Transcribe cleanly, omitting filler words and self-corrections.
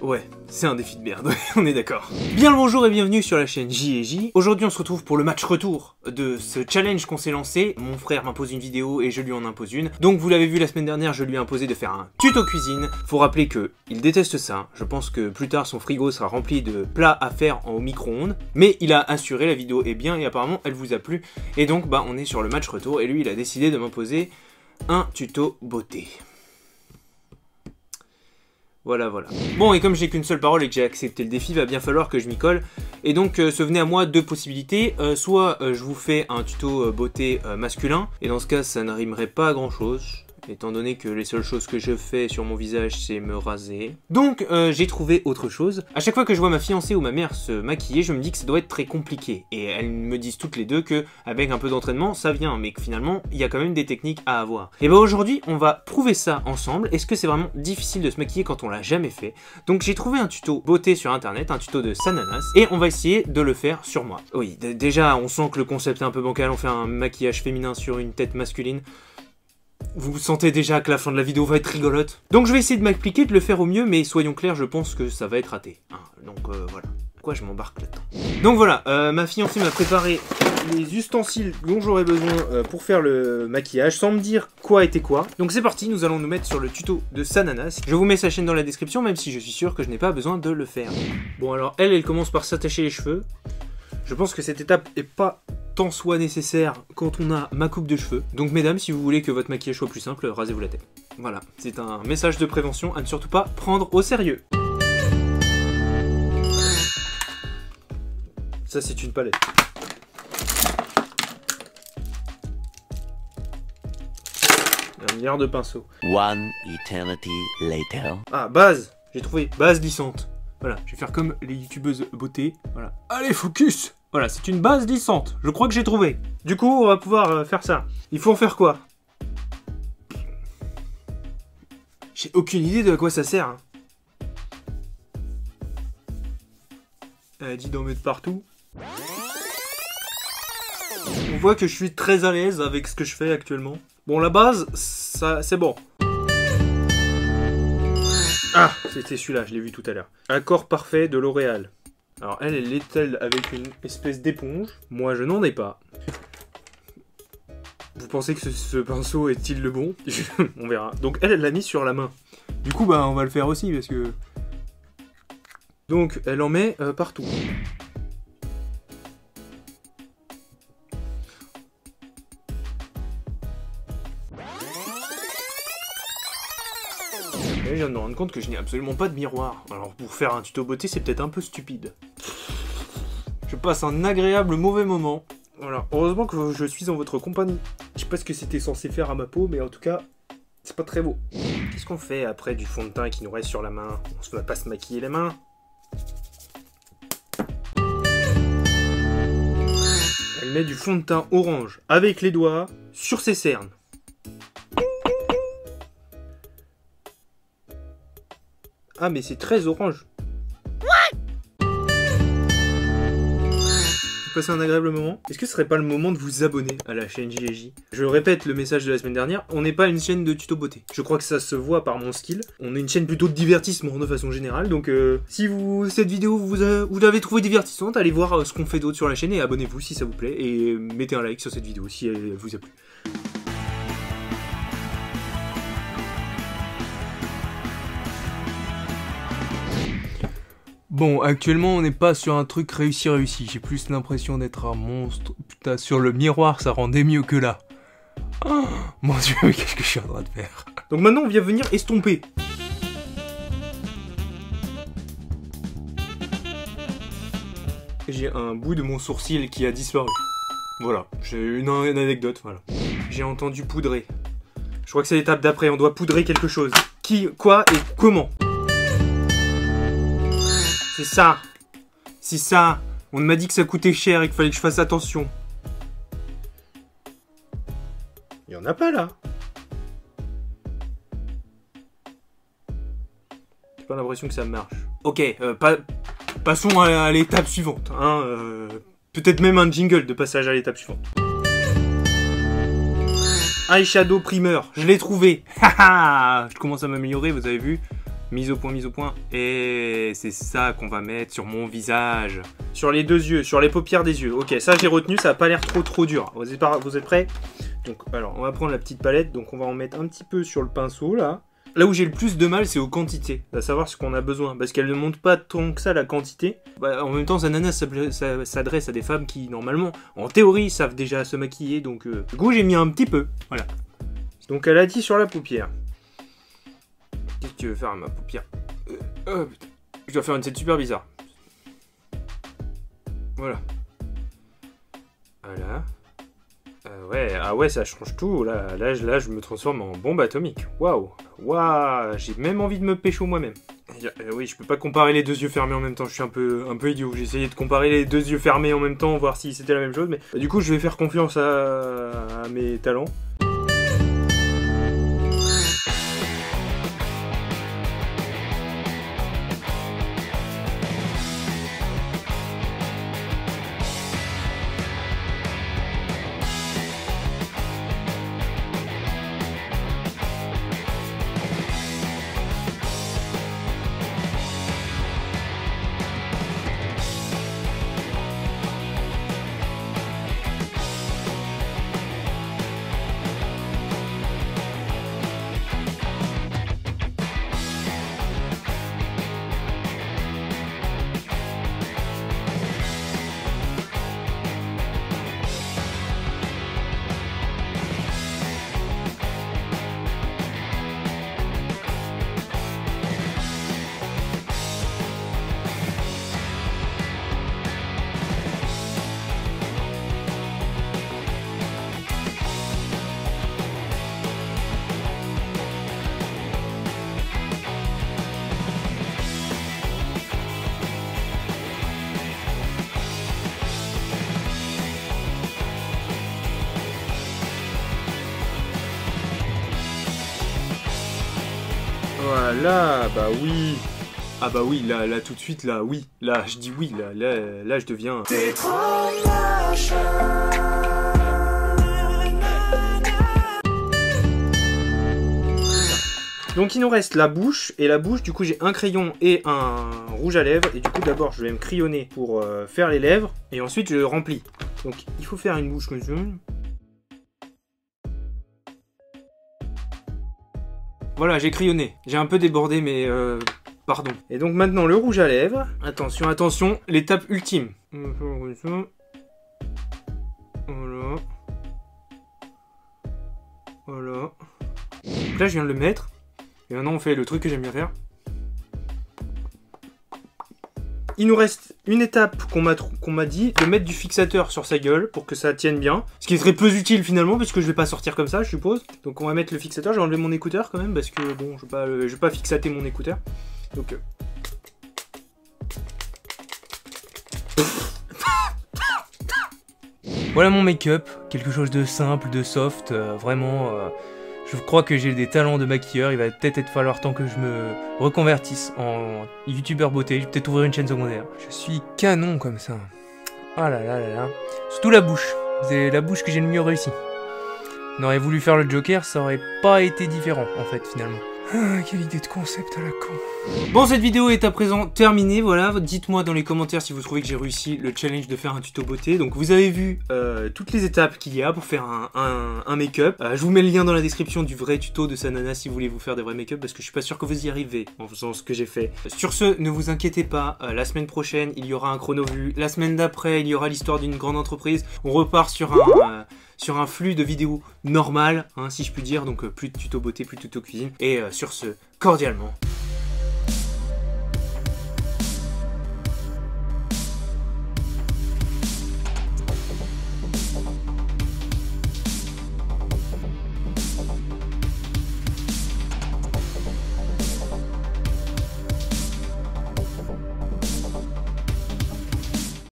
Ouais, c'est un défi de merde, on est d'accord. Bien le bonjour et bienvenue sur la chaîne J&J. Aujourd'hui on se retrouve pour le match retour de ce challenge qu'on s'est lancé. Mon frère m'impose une vidéo et je lui en impose une. Donc vous l'avez vu la semaine dernière, je lui ai imposé de faire un tuto cuisine. Faut rappeler que il déteste ça. Je pense que plus tard son frigo sera rempli de plats à faire au micro-ondes. Mais il a assuré, la vidéo est bien et apparemment elle vous a plu. Et donc bah on est sur le match retour et lui il a décidé de m'imposer un tuto beauté. Voilà. Bon, et comme j'ai qu'une seule parole et que j'ai accepté le défi, va bien falloir que je m'y colle. Et donc, se venait à moi deux possibilités. Soit je vous fais un tuto beauté masculin, et dans ce cas, ça n'arrimerait pas à grand chose. Étant donné que les seules choses que je fais sur mon visage, c'est me raser. Donc, j'ai trouvé autre chose. À chaque fois que je vois ma fiancée ou ma mère se maquiller, je me dis que ça doit être très compliqué. Et elles me disent toutes les deux que, avec un peu d'entraînement, ça vient. Mais que finalement, il y a quand même des techniques à avoir. Et bah aujourd'hui, on va prouver ça ensemble. Est-ce que c'est vraiment difficile de se maquiller quand on l'a jamais fait? Donc, j'ai trouvé un tuto beauté sur internet, un tuto de Sananas. Et on va essayer de le faire sur moi. Oui, déjà, on sent que le concept est un peu bancal. On fait un maquillage féminin sur une tête masculine. Vous sentez déjà que la fin de la vidéo va être rigolote. Donc je vais essayer de m'appliquer, de le faire au mieux, mais soyons clairs, je pense que ça va être raté. Hein, donc voilà. Pourquoi je m'embarque là-dedans? Donc voilà, ma fiancée m'a préparé les ustensiles dont j'aurais besoin pour faire le maquillage, sans me dire quoi était quoi. Donc c'est parti, nous allons nous mettre sur le tuto de Sananas. Je vous mets sa chaîne dans la description, même si je suis sûr que je n'ai pas besoin de le faire. Bon alors, elle commence par s'attacher les cheveux. Je pense que cette étape est pas tant soit nécessaire quand on a ma coupe de cheveux. Donc mesdames, si vous voulez que votre maquillage soit plus simple, rasez-vous la tête. Voilà, c'est un message de prévention à ne surtout pas prendre au sérieux. Ça c'est une palette. Un milliard de pinceaux. One eternity later. Ah, base, j'ai trouvé, base lissante. Voilà, je vais faire comme les youtubeuses beauté. Voilà. Allez, focus! Voilà, c'est une base lissante. Je crois que j'ai trouvé. Du coup, on va pouvoir faire ça. Il faut en faire quoi? J'ai aucune idée de à quoi ça sert. Hein. Elle a dit d'en mettre partout. On voit que je suis très à l'aise avec ce que je fais actuellement. Bon, la base, ça, c'est bon. Ah, c'était celui-là, je l'ai vu tout à l'heure. Accord parfait de L'Oréal. Alors elle l'est-elle avec une espèce d'éponge? Moi je n'en ai pas. Vous pensez que ce pinceau est-il le bon? On verra. Donc elle l'a mis sur la main. Du coup bah on va le faire aussi parce que... Donc elle en met partout. Et je viens de me rendre compte que je n'ai absolument pas de miroir. Alors pour faire un tuto beauté, c'est peut-être un peu stupide. Je passe un agréable mauvais moment. Voilà, heureusement que je suis en votre compagnie. Je sais pas ce que c'était censé faire à ma peau, mais en tout cas, c'est pas très beau. Qu'est-ce qu'on fait après du fond de teint qui nous reste sur la main? On ne va pas se maquiller les mains. Elle met du fond de teint orange avec les doigts sur ses cernes. Ah mais c'est très orange. Vous passez un agréable moment. Est-ce que ce serait pas le moment de vous abonner à la chaîne J&J? Je répète le message de la semaine dernière, on n'est pas une chaîne de tuto beauté. Je crois que ça se voit par mon style. On est une chaîne plutôt de divertissement de façon générale. Donc si cette vidéo vous l'avez trouvée divertissante, allez voir ce qu'on fait d'autre sur la chaîne et abonnez-vous si ça vous plaît. Et mettez un like sur cette vidéo si elle vous a plu. Bon, actuellement, on n'est pas sur un truc réussi. J'ai plus l'impression d'être un monstre. Putain, sur le miroir, ça rendait mieux que là. Oh, mon dieu, qu'est-ce que je suis en train de faire? Donc maintenant, on vient venir estomper. J'ai un bout de mon sourcil qui a disparu. Voilà, j'ai une anecdote, voilà. J'ai entendu poudrer. Je crois que c'est l'étape d'après, on doit poudrer quelque chose. Qui, quoi et comment? C'est ça. C'est ça. On m'a dit que ça coûtait cher et qu'il fallait que je fasse attention. Il y en a pas là. J'ai pas l'impression que ça marche. Ok, passons à l'étape suivante. Hein, peut-être même un jingle de passage à l'étape suivante. Eyeshadow primer, je l'ai trouvé. Je commence à m'améliorer, vous avez vu. mise au point. Et c'est ça qu'on va mettre sur mon visage. Sur les deux yeux, sur les paupières des yeux. Ok, ça j'ai retenu, ça n'a pas l'air trop dur. Vous êtes prêts? Donc, alors, on va prendre la petite palette. Donc, on va en mettre un petit peu sur le pinceau, là. Là où j'ai le plus de mal, c'est aux quantités, à savoir ce qu'on a besoin, parce qu'elle ne montre pas tant que ça la quantité. Bah, en même temps, Ananas s'adresse à des femmes qui, normalement, en théorie, savent déjà se maquiller, donc du coup, j'ai mis un petit peu, voilà. Donc, elle a dit sur la paupière. Qu'est-ce que tu veux faire à ma paupière? Oh, putain. Je dois faire une scène super bizarre. Voilà. Voilà. Ouais, ah ouais, ça change tout. Là, je me transforme en bombe atomique. Waouh, j'ai même envie de me pécho moi-même. Oui, je peux pas comparer les deux yeux fermés en même temps. Je suis un peu idiot. J'ai essayé de comparer les deux yeux fermés en même temps, voir si c'était la même chose. Mais du coup, je vais faire confiance à mes talents. Voilà, bah oui. Ah bah oui, là tout de suite, là, oui. Là, je dis oui, là, je deviens... T'es trop machin. Donc il nous reste la bouche, et la bouche, du coup j'ai un crayon et un rouge à lèvres, et du coup d'abord je vais me crayonner pour faire les lèvres, et ensuite je remplis. Donc il faut faire une bouche comme ça. Voilà, j'ai crayonné. J'ai un peu débordé, mais pardon. Et donc maintenant, le rouge à lèvres. Attention, attention, l'étape ultime. Voilà. Voilà. Donc là, je viens de le mettre. Et maintenant, on fait le truc que j'aime bien faire. Il nous reste une étape qu'on m'a dit, de mettre du fixateur sur sa gueule pour que ça tienne bien. Ce qui serait peu utile finalement, parce que je vais pas sortir comme ça, je suppose. Donc on va mettre le fixateur, je vais enlever mon écouteur quand même, parce que bon, je vais pas fixater mon écouteur. Donc... Voilà mon make-up, quelque chose de simple, de soft, vraiment... Je crois que j'ai des talents de maquilleur, il va peut-être falloir temps que je me reconvertisse en youtubeur beauté, je vais peut-être ouvrir une chaîne secondaire. Je suis canon comme ça. Ah là là là là. Surtout la bouche, c'est la bouche que j'ai le mieux réussi. On aurait voulu faire le Joker, ça aurait pas été différent en fait finalement. Ah, quelle idée de concept à la con. Bon, cette vidéo est à présent terminée, voilà. Dites-moi dans les commentaires si vous trouvez que j'ai réussi le challenge de faire un tuto beauté. Donc vous avez vu toutes les étapes qu'il y a pour faire un make-up. Je vous mets le lien dans la description du vrai tuto de Sanana si vous voulez vous faire des vrais make-up, parce que je suis pas sûr que vous y arrivez en faisant ce que j'ai fait. Sur ce, ne vous inquiétez pas, la semaine prochaine, il y aura un chrono vu. La semaine d'après, il y aura l'histoire d'une grande entreprise. On repart sur un flux de vidéos normal, hein, si je puis dire, donc plus de tuto beauté, plus de tuto cuisine. Et sur ce, cordialement,